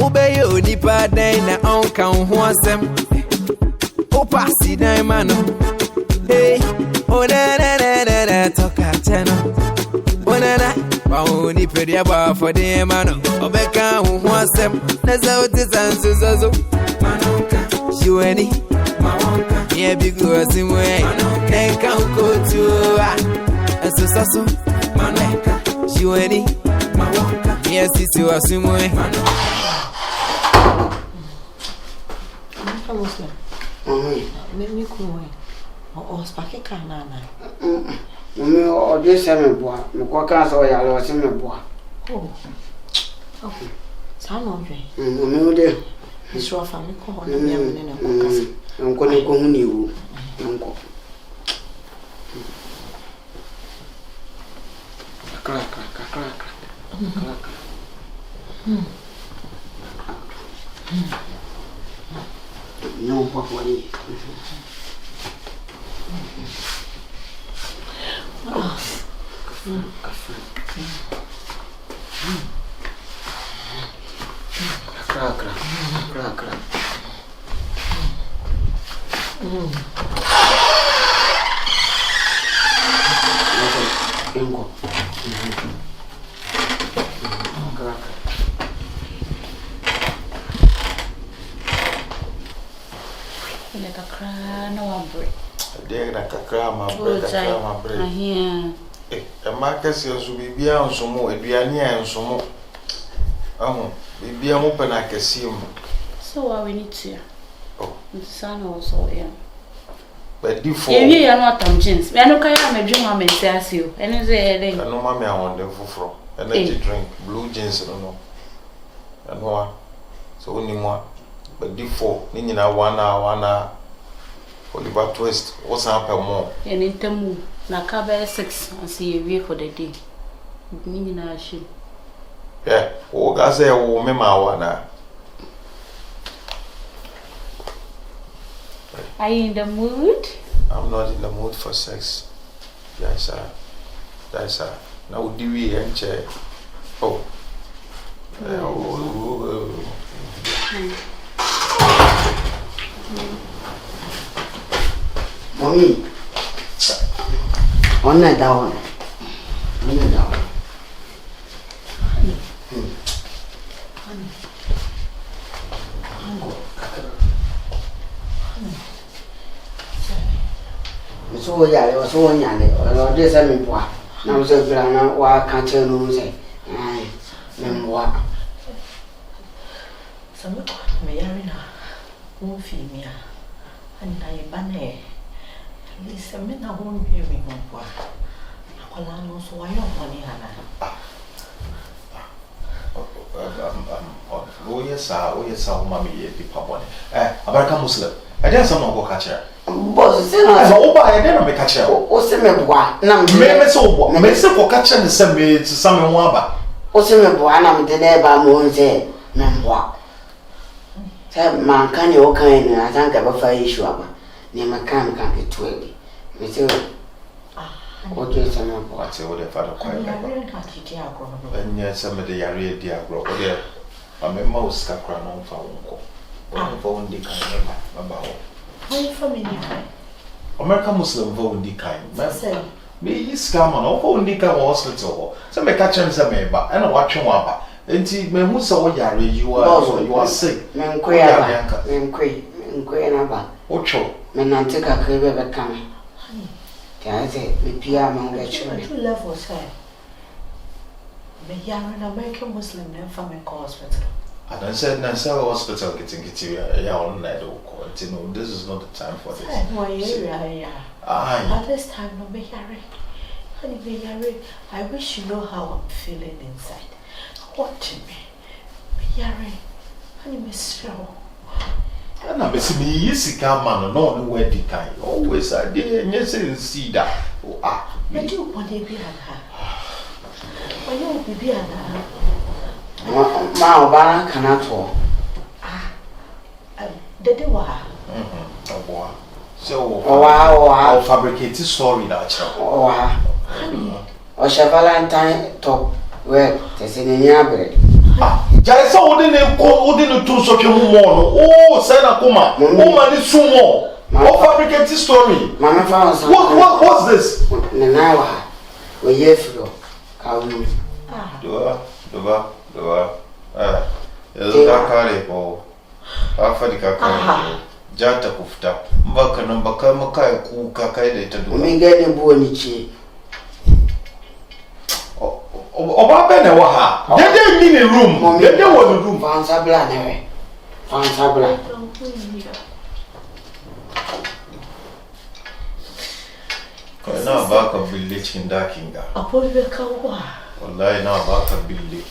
Obey you, nipa day na on count one sem. Opa, see diamond. Hey, oh, na, talk at channel. Oh, na, Pauni pedia bar for the man. Obeka, who wants them. That's out his answers. You any? Yeah, big girls in way. Then can't go to a so. You any? Yes, it's you assume way. Let me go. Or Spacky Canana. Or this boy, Mquaka, so I lost him a boy. Oh, son of me. Miss Roffa, me call him. I'm going to go you, uncle. Crack. No, what way? Crack. Like a cry, no one break. Dear, like a cram, my bread. I hear. A Marcus, you will be on some more, it be a near and some more. Oh, be open, I can see him. So, I will need to. Oh, the son also, yeah. But before you are not on jeans. I know I dream I may say you. And is there? I know, Mammy, I want them for energy drink, blue jeans, I don't know. And one, so only one. But before, Nina 1 hour, Oliver Twist, what's happened more? And in Tamu, Nakaba 6, and see a week for the day. Nina, she. Yeah, oh, I say, oh, Mema, Are you in the mood? I'm not in the mood for sex. Yes, sir. That's sir. Now, do we enter? Oh. Mommy, on that down. So, yeah, was so young. This I mean, now, so I can't tell no say. What? Some may are in a won't feed me, and I banner. At least a minute I won't hear me one. Acolano, so I don't want Oh, yes, Mammy, Papa. American Muslim. I dare someone go catch her. Boss, I didn't make a catch her. Oh, Semebois. Now, maybe so. Maybe for catching the same to some waba. Oh, Semebois, I'm the neighbor moon say, Memoir. Man, can you kind? I think about 5 issue. Near my can get 20. What do you say? What's your father quite and yes, somebody I read dear grow. I'm a mouse scacran on for uncle. Phone the kind about. How from me? American Muslim vote the kind. Me scam on all Nika hospital. Some may catch him some and watch him up. And see, me who saw you are sick. Men quay number. Ocho. Men take a crib coming. Can I say, the Pia Manga children levels here? Me young an American Muslim then from a hospital. I don't say Nasa hospital getting on that or this is not the time for this. Why area? At this time, no be Harry. Honey, be Harry. I wish you know how I'm feeling inside. What to me? Be Harry. Honey, Miss Phil. And I'm missing me, yes, come man, no where the kind. Always I did, and yes, see that. But you want to be at her. When you be at her. Ma, cannot talk. Did you want? So, I'll fabricate this story now, child. Or shall Valentine talk well, there's in the bread. Jaisa wouldn't two so you more. Oh, Sana Kuma. Woman is sumo. What fabricate this story? Mama found some. What's this? Nanawa. We years ago. Kawu. Doa. Kakare po. Afadi kakare. Jata kufuta. Mbaka nambaka makaye ku kakaye da ita doa. Mingene buo ni chi. Oba bene wa ha. Dede ni room. Dede wo ni room. Fansabla newe. Fansabla. Na baka bille cikin dakin ga. Akwai be kawo. Wallahi na baka bille.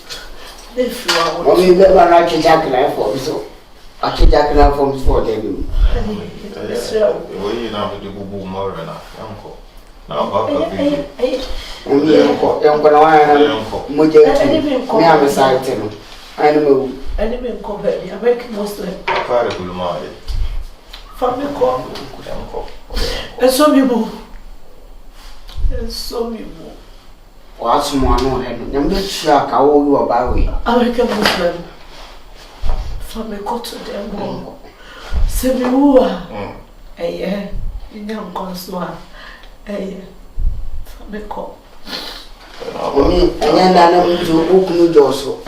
Mami be ba na ki jakla for so. Aki jakla for dem. Oyi na be gugu more na yanko. Na baka bille. Mami yanko na wana muje mi am site no. Ani me. Ani me ko be ya make most of. Fare kulma ye. Family ko. Yanko. Eso mi bu. So me more. What's more no head? Them be sure ka wo you ba we. American Muslim. Family ko to them go. Se mi wa. Ni am so a. Family ko. Oni anya na na mu okunu joso.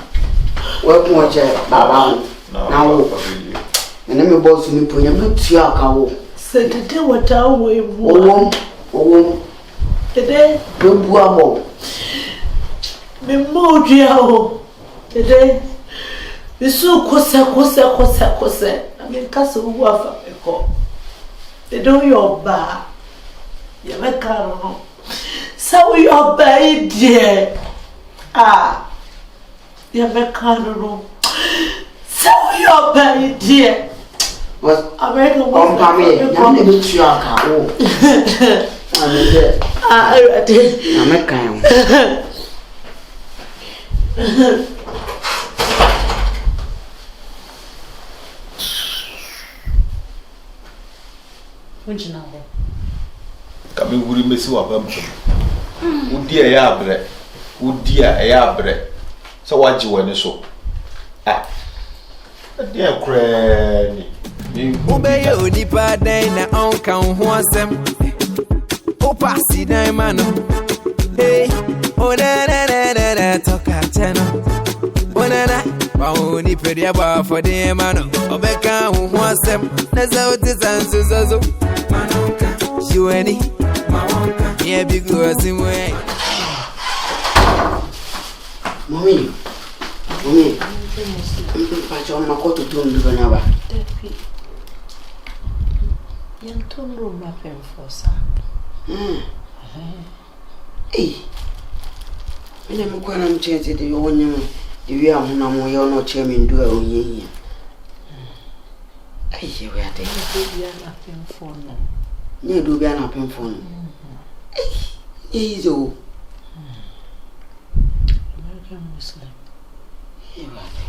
Wa ku o che baba wo. Na wo. Ene me boss ni punya me tua ka wo. Se tete wata wo ewu. Owo. Today, do buabo. Me modia o. Today, me so kosa. I mean, kasa wo afa me ko. They do your ba. Ya me karo no. Sa wo your ba idie. Ya me karo no. Sa wo your ba idie. What? American Muslim. Pami, ya me tua ka wo. I'm kind. Kami wuri mesi wa bampo. Udi e ya abre. Udi a e ya abre. So waji wani so. Adi e kure ni. Ube ye onipa den na onka ho asem. Opa si dan mano. Hey, oh na toka cheno. Oh na ba oni pedia ba for the mano. Obeka ho asem. Na sauti sansuzo. Manonka. Shueni. Mawonka. Ye bigu asimwe. Mami. Pacho makoto tundu banyaba. Yantundu mapemfosa. Ina mkwana mcheze de yonye iwi amuna moyo no chemi ndua onyenye. We ate. Bia na pemfono. Nye do bia na pemfono. Izo. American Muslim. We ate.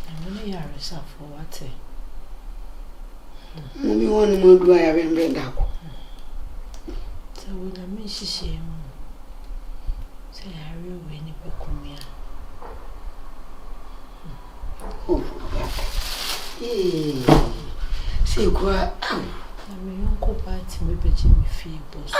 Amuna yarisa for what? Mumi wonu modua ya bembe ndako. So when I miss you, say I really win it bekumia. See kwa I mean uncle party maybe Jimmy Feebles.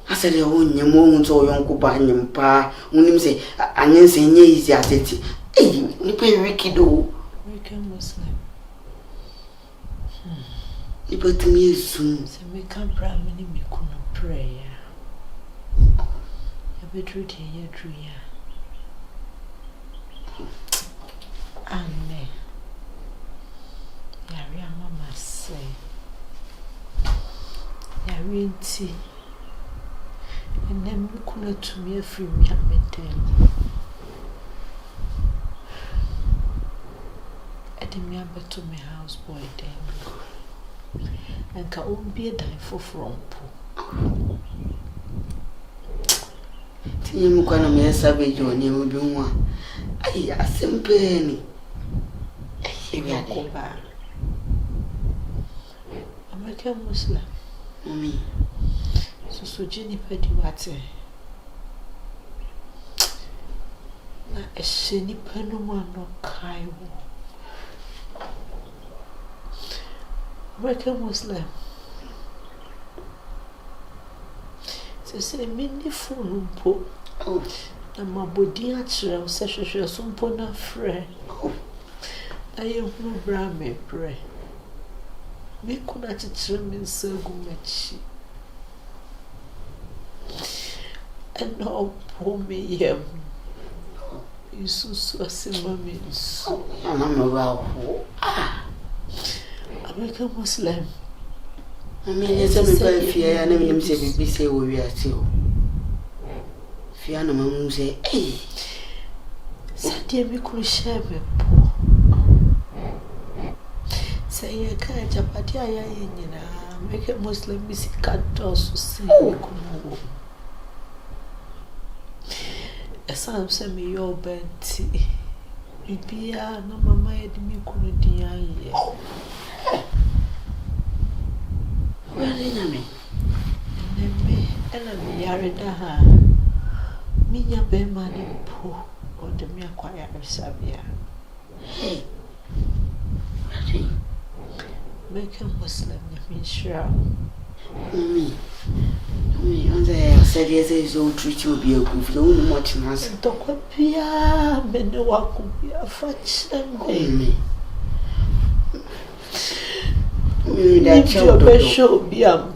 I said the onye mo unto yonko ba nyimpa unim say anyense nye easy ateti. Ni pe wikido. American Muslim. But me soon. So we can't pray many me couldn't pray. You be true to your true. Amen. Yari mama say. Yari tea. And then we couldn't to me a free me at midday. Edemia beto me house boy then. And ka be a die for frompo. Timu kwa na me savage oni mu bi nwa. Ai asempe ni. Ebi ade. American Muslim. Mami. So Jenny pedi wate. na esheni penuma no kaiwo American Muslim se mini phone po na mabodi achire se hwehwe so mpo na frɛ aye hu bra me bre me kuna chichire me nsagu machi eno po me yem isusu asema me nsu mama wa ho American Muslim Amene se me ba fie ya na me se bibi se wo wi ati o fie na mamu se Sadia mi kushebe po Say ka japati aya nyina American Muslim mi sikato so se ko Esa se mi yo benti bibia na mama ya di mi kunu di aye Wale na me Neme ela mi yare da ha minya be mani po o de mi akwaya resabia Make a Muslim me sure me on the said yes is all treat you be a good no much mas to kopia me no wakubia fachembe me da child be show biam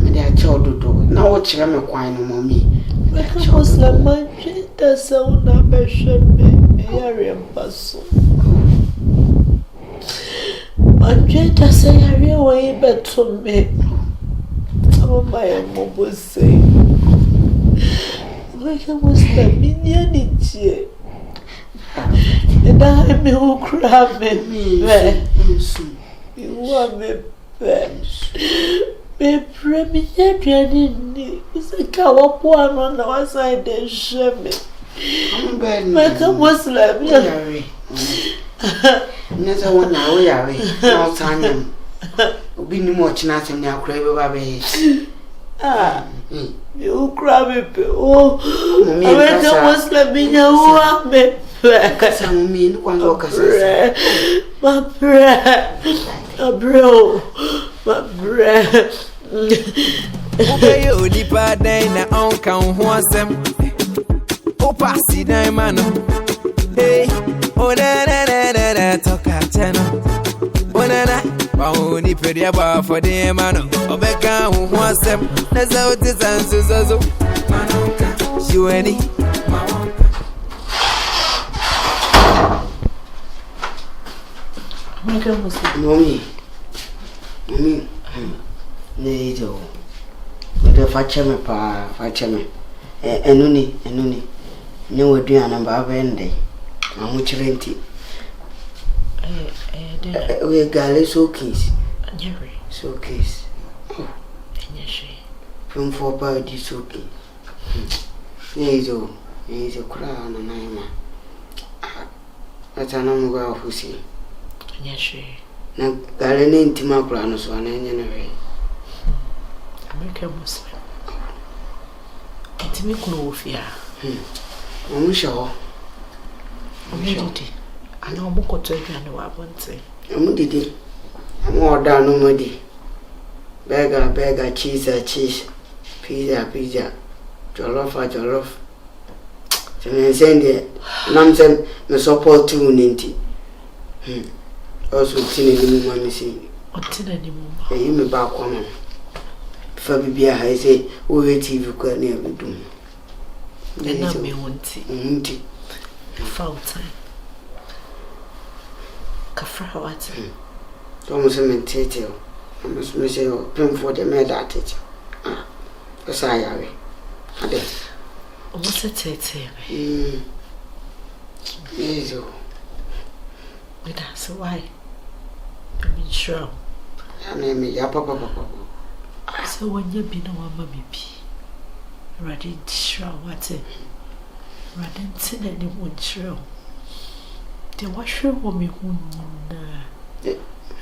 me da child do na wo kire me kwan no mommy Make a Muslim man da sauna be shembe me yare mpaso Andre da say yare we beto me my mobile say like I was the minion and I me who crab me you want me me premier pianini is a cow one on the side they share me like a Muslim Nessa one now we are no time Obi ni mo china sem ni akura be ba be you grab it oh American Muslim binya wa me kasa mi ni kwanza kasa my bro Okay, you di pa dai na on kan ho asem o pasi dai mano hey o na toka teno o na Bauni pedia ba for the man obeka hu asem na sauti sansuzo manonka shiweni American Muslim mommy ne jo de facheme pa facheme enuni ne wodua na ba bende amu chirenti we gale showcase showcase from for body showcase nezo kura na naima atana mwa ofusi na gale ne ntima kura no so ananya na we American Muslim itimi kuno ofia omusho ana omukoto aduane wa bonte omudidi amoda no modi burger cheese pizza jollof send namsem me support to ninti also tini ni mu mami si otina ni mu eyi me ba kwa ma fa bibia ha say o TV kwa na ebedum na me wonti fountain Kafra what? Almost a minute. I must say, pim for the med at it. Yes, I have. Almost a tete. Yes, that's why. I'm sure. I mean, ya papa. So when you be no one, maybe. Ready to show what it. Ready to anyone show. The washer woman who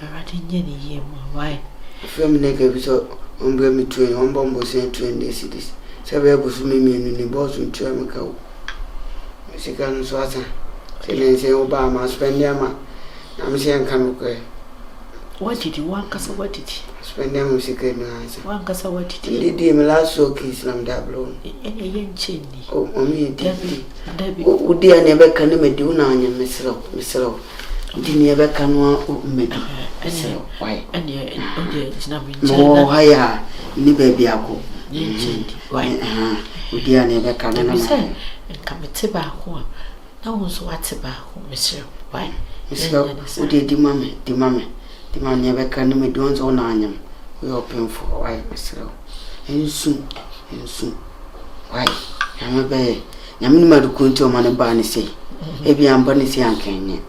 already nearly year, why? From nigga, so me train, on bombo sent 20 cities. Several was me and the boss in Chamico. Sikan Swasa. Say Obama spend them. I'm saying come okay. What did you want? Cause what did you spend them music? One cause what did you did? My last so kiss them that blown. Any young chinny. Oh, mommy, Debbie. Oh, dear, never can me do now, and Miss Row. Didn't never can one me. Why? And it's not more higher. Ni baby, I go. Why? Dear, never can. And come to back one. No one's what's about, Monsieur. Why? Miss Row, who did the mammy, the man never can me do on onion. We open for why, Miss Row. And soon. Why? I'm a bear. I'm not going to man a barney say. Maybe I'm bunny say I'm canny.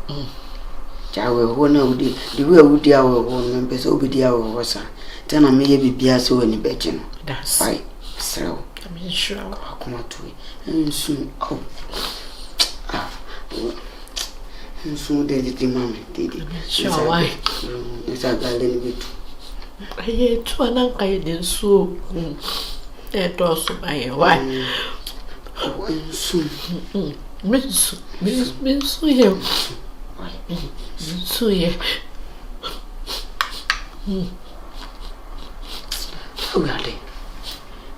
Jawe, who know the way would the hour one members over the hour was. Then I may be so any bedroom. That's right, so I'm sure I'll come out to it. And soon, and soon they did the mammy, did it. Sure, why? It's a little bit. I hate to an uncle in so. That also my wife. Soon, Miss, so you. So yeah. Ugly.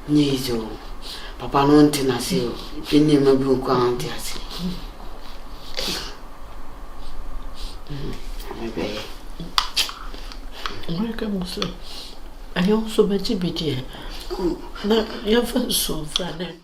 Nizo. Papa non tenasio. Pini mabu quanti asi. Maybe. Welcome, sir. I also bet you be dear. Not your first so, Frank.